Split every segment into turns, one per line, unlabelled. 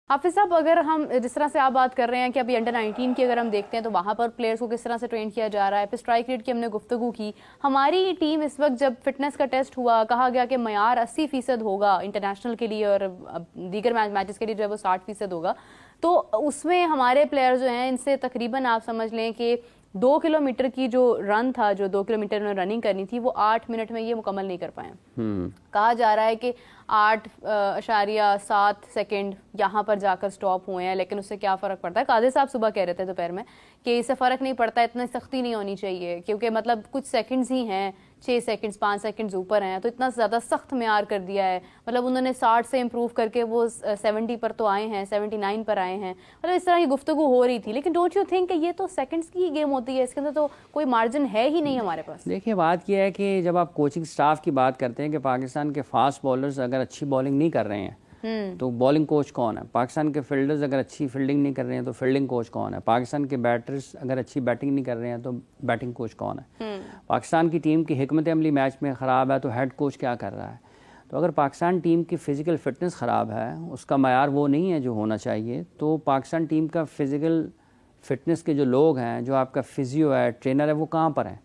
حافظ صاحب، اگر ہم جس طرح سے آپ بات کر رہے ہیں کہ ابھی انڈر 19 کی اگر ہم دیکھتے ہیں تو وہاں پر پلیئرز کو کس طرح سے ٹرین کیا جا رہا ہے، پھر اسٹرائک ریٹ کی ہم نے گفتگو کی. ہماری ٹیم اس وقت جب فٹنس کا ٹیسٹ ہوا، کہا گیا کہ معیار 80% ہوگا انٹرنیشنل کے لیے اور دیگر میچز کے لیے جو ہے وہ 60% ہوگا، تو اس میں ہمارے پلیئر جو ہیں ان سے تقریباً آپ سمجھ لیں کہ 2 کلومیٹر کی جو رن تھا، جو 2 کلومیٹر میں رننگ کرنی تھی، وہ 8 منٹ میں یہ مکمل نہیں کر پائے. کہا جا رہا ہے کہ 8.7 سیکنڈ یہاں پر جا کر سٹاپ ہوئے ہیں، لیکن اس سے کیا فرق پڑتا ہے؟ قادر صاحب صبح کہہ رہے تھے دوپہر میں کہ اس سے فرق نہیں پڑتا، اتنا سختی نہیں ہونی چاہیے، کیونکہ مطلب کچھ سیکنڈز ہی ہیں، 6 سیکنڈز 5 سیکنڈز اوپر ہیں، تو اتنا زیادہ سخت معیار کر دیا ہے. مطلب انہوں نے 60 سے امپروو کر کے وہ 70 پر تو آئے ہیں، 79 پر آئے ہیں. مطلب اس طرح کی گفتگو ہو رہی تھی، لیکن ڈونٹ یو تھنک کہ یہ تو سیکنڈز کی گیم ہوتی ہے، اس کے اندر تو کوئی مارجن ہے ہی نہیں ہمارے پاس؟
دیکھیے بات یہ ہے کہ جب آپ کوچنگ سٹاف کی بات کرتے ہیں کہ پاکستان کے فاسٹ بالرز اگر اچھی بالنگ نہیں کر رہے ہیں تو بالنگ کوچ کون ہے؟ پاکستان کے فیلڈرز اگر اچھی فیلڈنگ نہیں کر رہے ہیں تو فیلڈنگ کوچ کون ہے؟ پاکستان کے بیٹرز اگر اچھی بیٹنگ نہیں کر رہے ہیں تو بیٹنگ کوچ کون ہے؟ پاکستان کی ٹیم کی حکمت عملی میچ میں خراب ہے تو ہیڈ کوچ کیا کر رہا ہے؟ تو اگر پاکستان ٹیم کی فزیکل فٹنس خراب ہے، اس کا معیار وہ نہیں ہے جو ہونا چاہیے، تو پاکستان ٹیم کا فزیکل فٹنس کے جو لوگ ہیں، جو آپ کا فزیو ہے، ٹرینر ہے، وہ کہاں پر ہیں؟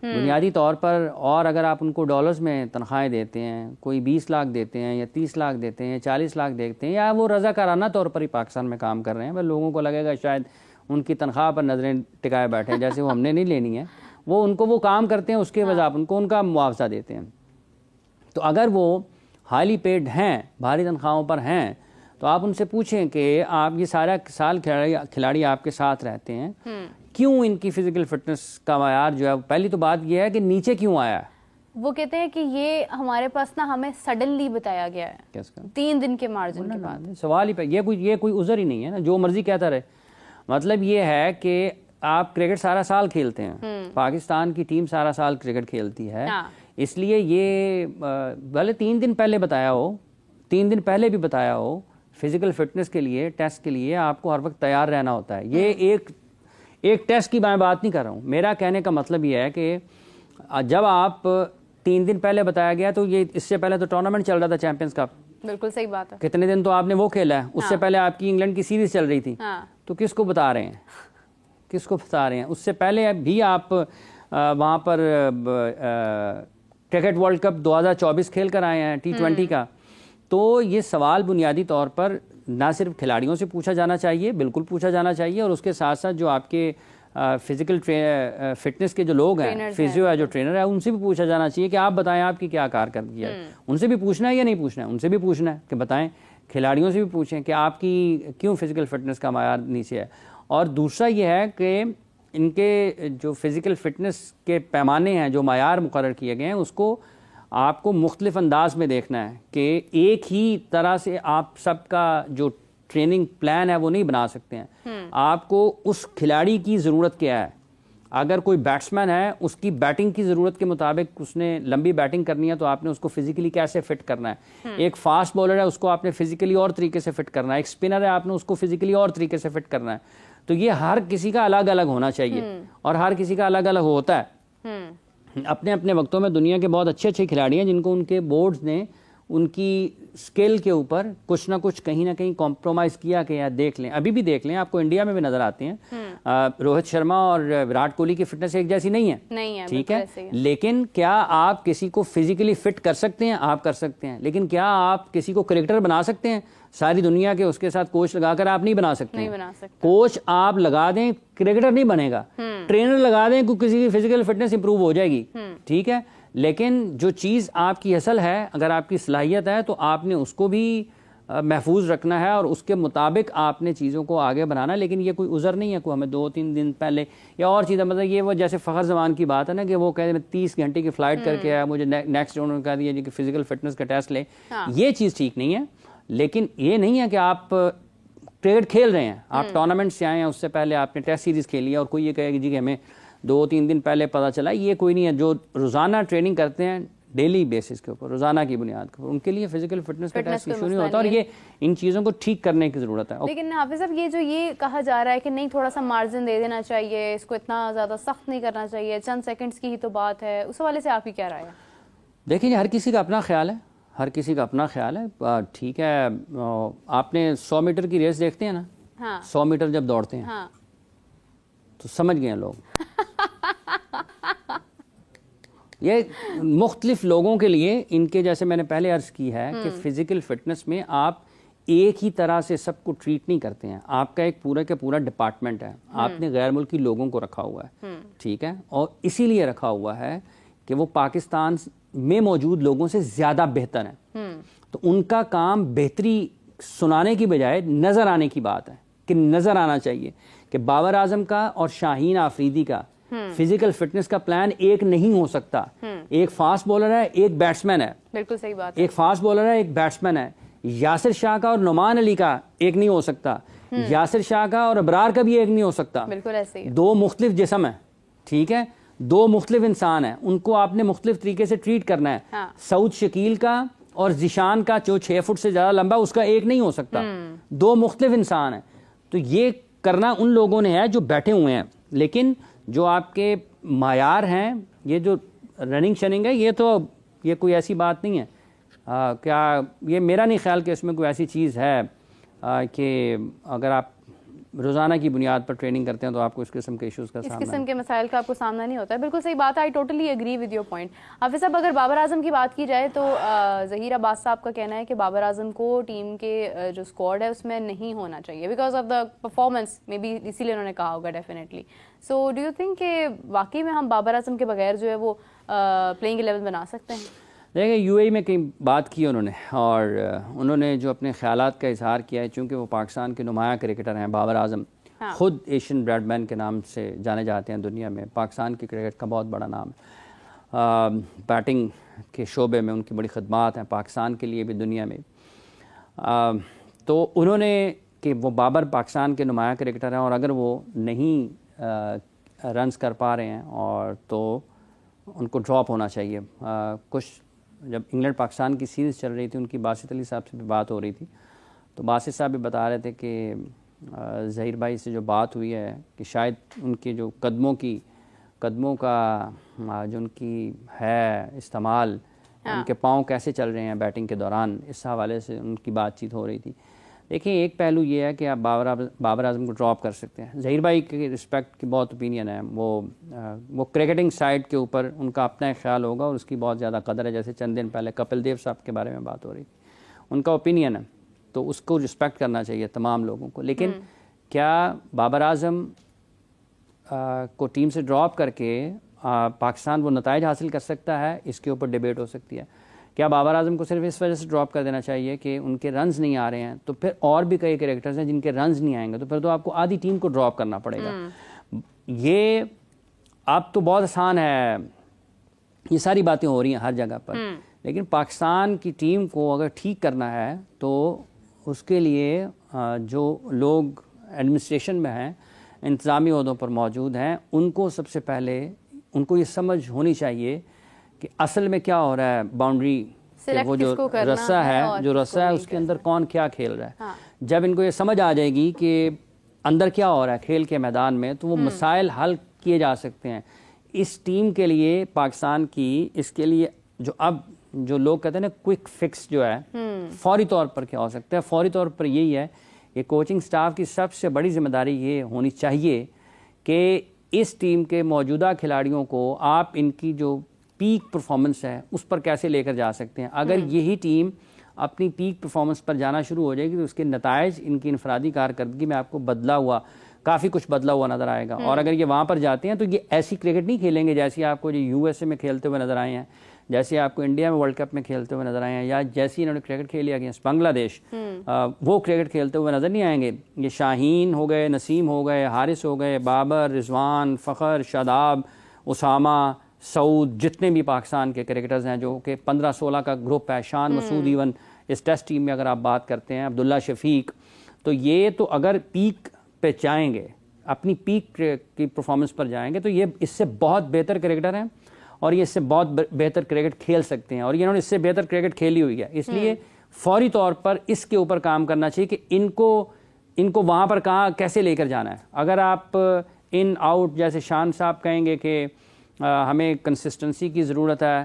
بنیادی طور پر. اور اگر آپ ان کو ڈالرز میں تنخواہیں دیتے ہیں، کوئی 20 لاکھ دیتے ہیں یا 30 لاکھ دیتے ہیں، 40 لاکھ دیتے ہیں، یا وہ رضاکارانہ طور پر ہی پاکستان میں کام کر رہے ہیں، لوگوں کو لگے گا شاید ان کی تنخواہ پر نظریں ٹکائے بیٹھے جیسے وہ ہم نے نہیں لینی ہے، وہ ان کو وہ کام کرتے ہیں، اس کے وجہ آپ ان کو ان کا معاوضہ دیتے ہیں. تو اگر وہ ہائیلی پیڈ ہیں، بھاری تنخواہوں پر ہیں، تو آپ ان سے پوچھیں کہ آپ یہ سارا سال کھلاڑی آپ کے ساتھ رہتے ہیں، کیوں ان کی فزیکل فٹنس کا معیار جو ہے، پہلی تو بات یہ ہے کہ نیچے کیوں آیا ہے؟
وہ کہتے ہیں کہ یہ ہمارے پاس نا ہمیں سڈنلی بتایا گیا ہے 3 دن کے مارجن کے بعد.
سوال ہی پہ یہ کوئی عذر ہی نہیں ہے نا، جو مرضی کہتا رہے. مطلب یہ ہے کہ آپ کرکٹ سارا سال کھیلتے ہیں، پاکستان کی ٹیم سارا سال کرکٹ کھیلتی ہے، اس لیے یہ بھلے 3 دن پہلے بتایا ہو، 3 دن پہلے بھی بتایا ہو، فزیکل فٹنس کے لیے، ٹیسٹ کے لیے آپ کو ہر وقت تیار رہنا ہوتا ہے. یہ ایک ٹیسٹ کی میں بات نہیں کر رہا ہوں. میرا کہنے کا مطلب یہ ہے کہ جب آپ 3 دن پہلے بتایا گیا، تو یہ اس سے پہلے تو ٹورنامنٹ چل رہا تھا چیمپئنز کپ.
بالکل صحیح بات ہے.
کتنے دن تو آپ نے وہ کھیلا ہے، اس سے پہلے آپ کی انگلینڈ کی سیریز چل رہی تھی. تو کس کو بتا رہے ہیں؟ کس کو بتا رہے ہیں؟ اس سے پہلے بھی آپ وہاں پر کرکٹ ورلڈ کپ 2024 کھیل کر آئے ہیں T20 کا. تو یہ سوال بنیادی طور پر نہ صرف کھلاڑیوں سے پوچھا جانا چاہیے، بالکل پوچھا جانا چاہیے، اور اس کے ساتھ ساتھ جو آپ کے فزیکل فٹنس کے جو لوگ ہیں، فزیو ہے، جو ٹرینر ہے، ان سے بھی پوچھا جانا چاہیے کہ آپ بتائیں آپ کی کیا کارکردگی ہے. ان سے بھی پوچھنا ہے یا نہیں پوچھنا ہے؟ ان سے بھی پوچھنا ہے کہ بتائیں. کھلاڑیوں سے بھی پوچھیں کہ آپ کی کیوں فزیکل فٹنس کا معیار نیچے ہے. اور دوسرا یہ ہے کہ ان کے جو فزیکل فٹنس کے پیمانے ہیں، جو معیار مقرر کیے گئے ہیں، اس کو آپ کو مختلف انداز میں دیکھنا ہے کہ ایک ہی طرح سے آپ سب کا جو ٹریننگ پلان ہے وہ نہیں بنا سکتے ہیں. آپ کو اس کھلاڑی کی ضرورت کیا ہے. اگر کوئی بیٹسمین ہے، اس کی بیٹنگ کی ضرورت کے مطابق اس نے لمبی بیٹنگ کرنی ہے، تو آپ نے اس کو فزیکلی کیسے فٹ کرنا ہے. ایک فاسٹ بالر ہے، اس کو آپ نے فزیکلی اور طریقے سے فٹ کرنا ہے. ایک اسپنر ہے، آپ نے اس کو فزیکلی اور طریقے سے فٹ کرنا ہے. تو یہ ہر کسی کا الگ الگ ہونا چاہیے، اور ہر کسی کا الگ الگ ہوتا ہے. اپنے اپنے وقتوں میں دنیا کے بہت اچھے اچھے کھلاڑی ہیں جن کو ان کے بورڈز نے ان کی سکل کے اوپر کچھ نہ کچھ کہیں نہ کہیں کمپرومائز کیا کہ یار دیکھ لیں. ابھی بھی دیکھ لیں، آپ کو انڈیا میں بھی نظر آتے ہیں. روہت شرما اور وراٹ کوہلی کی فٹنس ایک جیسی نہیں ہے، ٹھیک ہے، لیکن کیا آپ کسی کو فزیکلی فٹ کر سکتے ہیں؟ آپ کر سکتے ہیں. لیکن کیا آپ کسی کو کرکٹر بنا سکتے ہیں؟ ساری دنیا کے اس کے ساتھ کوچ لگا کر آپ نہیں بنا سکتے. کوچ آپ لگا دیں، کرکٹر نہیں بنے گا. ٹرینر لگا دیں، کسی کی فزیکل فٹنس امپروو ہو جائے گی، ٹھیک ہے. لیکن جو چیز آپ کی اصل ہے، اگر آپ کی صلاحیت ہے، تو آپ نے اس کو بھی محفوظ رکھنا ہے اور اس کے مطابق آپ نے چیزوں کو آگے بنانا. لیکن یہ کوئی عذر نہیں ہے کوئی ہمیں 2-3 دن پہلے یا اور چیزیں، مطلب یہ وہ جیسے فخر زمان کی بات ہے نا کہ وہ کہتے ہیں 30 گھنٹے کی فلائٹ کر کے آیا، مجھے نیکسٹ انہوں نے کہا دیا کہ فزیکل فٹنس کا ٹیسٹ لے. یہ چیز ٹھیک نہیں ہے. لیکن یہ نہیں ہے کہ آپ کرکٹ کھیل رہے ہیں، آپ ٹورنامنٹ سے آئے ہیں، اس سے پہلے آپ نے ٹیسٹ سیریز کھیلی ہے اور کوئی یہ کہے کہ جی کہ ہمیں 2-3 دن پہلے پتہ چلا. یہ کوئی نہیں ہے. جو روزانہ ٹریننگ کرتے ہیں ڈیلی بیسس کے اوپر، روزانہ کی بنیاد کے اوپر، ان کے لیے فزیکل فٹنس کا ٹیسٹ ایشو نہیں ہوتا. اور یہ ان چیزوں کو ٹھیک کرنے کی ضرورت ہے.
لیکن حافظ صاحب، یہ جو یہ کہا جا رہا ہے کہ نہیں تھوڑا سا مارجن دے دینا چاہیے، اس کو اتنا زیادہ سخت نہیں کرنا چاہیے، چند سیکنڈز کی ہی تو بات ہے، اس حوالے سے آپ کی کیا رائے ہے؟
دیکھیں ہر کسی کا اپنا خیال ہے، ہر کسی کا اپنا خیال ہے. ٹھیک ہے, آپ نے 100 میٹر کی ریس دیکھتے ہیں نا, 100 میٹر جب دوڑتے ہیں تو سمجھ گئے ہیں لوگ. یہ مختلف لوگوں کے لیے, ان کے جیسے میں نے پہلے عرض کی ہے کہ فزیکل فٹنس میں آپ ایک ہی طرح سے سب کو ٹریٹ نہیں کرتے ہیں. آپ کا ایک پورا کا پورا ڈپارٹمنٹ ہے, آپ نے غیر ملکی لوگوں کو رکھا ہوا ہے, ٹھیک ہے, اور اسی لیے رکھا ہوا ہے کہ وہ پاکستان میں موجود لوگوں سے زیادہ بہتر ہیں. تو ان کا کام بہتری سنانے کی بجائے نظر آنے کی بات ہے, کہ نظر آنا چاہیے کہ بابر اعظم کا اور شاہین آفریدی کا فزیکل فٹنس کا پلان ایک نہیں ہو سکتا. ایک فاسٹ بولر ہے, ایک بیٹسمین ہے. بالکل صحیح بات. ایک فاسٹ بولر ہے, ایک بیٹسمین ہے. یاسر شاہ کا اور نعمان علی کا ایک نہیں ہو سکتا, یاسر شاہ کا اور ابرار کا بھی ایک نہیں ہو سکتا. بالکل ایسے ہی. دو مختلف جسم ہیں, ٹھیک ہے, دو مختلف انسان ہیں, ان کو آپ نے مختلف طریقے سے ٹریٹ کرنا ہے. سعود شکیل کا اور ذیشان کا جو 6 فٹ سے زیادہ لمبا, اس کا ایک نہیں ہو سکتا. دو مختلف انسان ہیں. تو یہ کرنا ان لوگوں نے ہے جو بیٹھے ہوئے ہیں. لیکن جو آپ کے معیار ہیں, یہ جو رننگ شننگ ہے, یہ کوئی ایسی بات نہیں ہے. کیا یہ میرا نہیں خیال کہ اس میں کوئی ایسی چیز ہے کہ اگر آپ روزانہ کی بنیاد پر ٹریننگ کرتے ہیں تو آپ کو اس قسم کے ایشوز کا سامنا, اس قسم کے مسائل کا آپ کو سامنا نہیں ہوتا ہے. بالکل صحیح بات ہے. I totally agree with your point. حافظ صاحب, اگر بابر اعظم کی بات کی جائے تو ظہیر عباس صاحب کا کہنا ہے کہ بابر اعظم کو ٹیم کے جو اسکواڈ ہے اس میں نہیں ہونا چاہیے بیکاز آف دا پرفارمنس, میں بھی اسی لیے انہوں نے کہا ہوگا definitely. So do you think کہ واقعی میں ہم بابر اعظم کے بغیر جو ہے وہ پلینگ 11 بنا سکتے ہیں؟ دیکھیں, یو اے میں کئی بات کی انہوں نے, اور انہوں نے جو اپنے خیالات کا اظہار کیا ہے, چونکہ وہ پاکستان کے نمایاں کرکٹر ہیں. بابر اعظم خود ایشین بریڈ مین کے نام سے جانے جاتے ہیں دنیا میں. پاکستان کی کرکٹ کا بہت بڑا نام ہے. بیٹنگ کے شعبے میں ان کی بڑی خدمات ہیں پاکستان کے لیے بھی, دنیا میں. تو انہوں نے کہ وہ بابر پاکستان کے نمایاں کرکٹر ہیں, اور اگر وہ نہیں رنز کر پا رہے ہیں اور تو ان کو ڈراپ ہونا چاہیے. کچھ جب انگلینڈ پاکستان کی سیریز چل رہی تھی, ان کی باسط علی صاحب سے بھی بات ہو رہی تھی, تو باسط صاحب بھی بتا رہے تھے کہ ظہیر بھائی سے جو بات ہوئی ہے کہ شاید ان کے جو قدموں کا جو ان کی ہے استعمال, ان کے پاؤں کیسے چل رہے ہیں بیٹنگ کے دوران, اس حوالے سے ان کی بات چیت ہو رہی تھی. دیکھیں, ایک پہلو یہ ہے کہ آپ بابر اعظم کو ڈراپ کر سکتے ہیں. ظہیر بھائی کی رسپیکٹ کی بہت اوپینین ہے, وہ کرکٹنگ سائڈ کے اوپر ان کا اپنا ایک خیال ہوگا اور اس کی بہت زیادہ قدر ہے. جیسے چند دن پہلے کپل دیو صاحب کے بارے میں بات ہو رہی تھی, ان کا اوپینین ہے, تو اس کو رسپیکٹ کرنا چاہیے تمام لوگوں کو. لیکن کیا بابر اعظم کو ٹیم سے ڈراپ کر کے پاکستان وہ نتائج حاصل کر سکتا ہے, اس کے اوپر ڈیبیٹ ہو سکتی ہے. کیا بابر اعظم کو صرف اس وجہ سے ڈراپ کر دینا چاہیے کہ ان کے رنز نہیں آ رہے ہیں, تو پھر اور بھی کئی کرکٹرز ہیں جن کے رنز نہیں آئیں گے, تو پھر تو آپ کو آدھی ٹیم کو ڈراپ کرنا پڑے گا. یہ اب تو بہت آسان ہے, یہ ساری باتیں ہو رہی ہیں ہر جگہ پر, لیکن پاکستان کی ٹیم کو اگر ٹھیک کرنا ہے تو اس کے لیے جو لوگ ایڈمنسٹریشن میں ہیں, انتظامی عہدوں پر موجود ہیں, ان کو سب سے پہلے ان کو یہ سمجھ ہونی چاہیے کہ اصل میں کیا ہو رہا ہے. باؤنڈری وہ جو رسہ ہے اس کے اندر کون کیا کھیل رہا ہے. جب ان کو یہ سمجھ آ جائے گی کہ اندر کیا ہو رہا ہے کھیل کے میدان میں, تو وہ مسائل حل کیے جا سکتے ہیں. اس ٹیم کے لیے پاکستان کی, اس کے لیے جو لوگ کہتے ہیں نا کوئک فکس جو ہے, فوری طور پر کیا ہو سکتا ہے, فوری طور پر یہی ہے کہ کوچنگ سٹاف کی سب سے بڑی ذمہ داری یہ ہونی چاہیے کہ اس ٹیم کے موجودہ کھلاڑیوں کو آپ ان کی جو پیک پرفارمنس ہے اس پر کیسے لے کر جا سکتے ہیں. اگر یہی ٹیم اپنی پیک پرفارمنس پر جانا شروع ہو جائے گی تو اس کے نتائج ان کی انفرادی کارکردگی میں آپ کو کافی کچھ بدلا ہوا نظر آئے گا. اور اگر یہ وہاں پر جاتے ہیں تو یہ ایسی کرکٹ نہیں کھیلیں گے جیسی آپ کو جو یو ایس اے میں کھیلتے ہوئے نظر آئے ہیں, جیسے آپ کو انڈیا میں ورلڈ کپ میں کھیلتے ہوئے نظر آئے ہیں, یا جیسی انہوں نے کرکٹ کھیلی اگینسٹ بنگلہ دیش, وہ کرکٹ کھیلتے ہوئے نظر نہیں آئیں گے. یہ شاہین ہو گئے, نسیم ہو گئے, حارث ہو گئے, بابر, رضوان, فخر, شاداب, اسامہ, سعود, جتنے بھی پاکستان کے کرکٹرز ہیں جو کہ 15-16 کا گروپ ہے, شان مسعود ایون اس ٹیسٹ ٹیم میں اگر آپ بات کرتے ہیں, عبداللہ شفیق, تو یہ تو اگر پیک پہ جائیں گے, اپنی پیک کی پرفارمنس پر جائیں گے, تو یہ اس سے بہت بہتر کرکٹر ہیں اور یہ اس سے بہت بہتر کرکٹ کھیل سکتے ہیں, اور انہوں نے اس سے بہتر کرکٹ کھیلی ہوئی ہے. اس لیے فوری طور پر اس کے اوپر کام کرنا چاہیے کہ ان کو وہاں پر کہاں کیسے لے کر جانا ہے. اگر آپ ان آؤٹ جیسے شان صاحب کہیں گے کہ ہمیں کنسسٹنسی کی ضرورت ہے,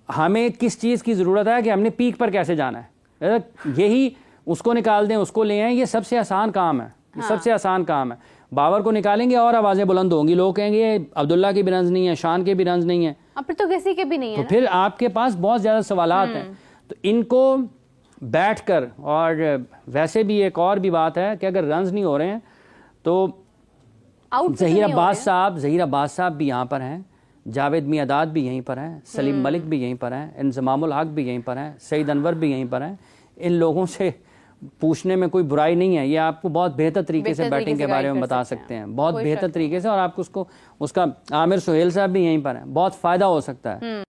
ہمیں کس چیز کی ضرورت ہے کہ ہم نے پیک پر کیسے جانا ہے, یہی اس کو نکال دیں, اس کو لے آئیں, یہ سب سے آسان کام ہے, سب سے آسان کام ہے. بابر کو نکالیں گے اور آوازیں بلند ہوں گی, لوگ کہیں گے عبداللہ کے بھی رنز نہیں ہیں, شان کے بھی رنز نہیں ہیں,
پھر تو کسی کے بھی نہیں ہیں,
تو پھر آپ کے پاس بہت زیادہ سوالات ہیں. تو ان کو بیٹھ کر, اور ویسے بھی ایک اور بھی بات ہے کہ اگر رنز نہیں ہو رہے ہیں تو ظہیر عباس صاحب بھی یہاں پر ہیں, جاوید میاں بھی یہیں پر ہیں, سلیم ملک بھی یہیں پر ہیں, انضمام الحق بھی یہیں پر ہیں, سعید انور بھی یہیں پر ہیں. ان لوگوں سے پوچھنے میں کوئی برائی نہیں ہے, یہ آپ کو بہت بہتر طریقے سے بیٹنگ کے بارے میں بتا سکتے ہیں, بہت بہتر طریقے سے, اور آپ کو اس کا عامر سہیل صاحب بھی یہیں پر ہیں, بہت فائدہ ہو سکتا ہے.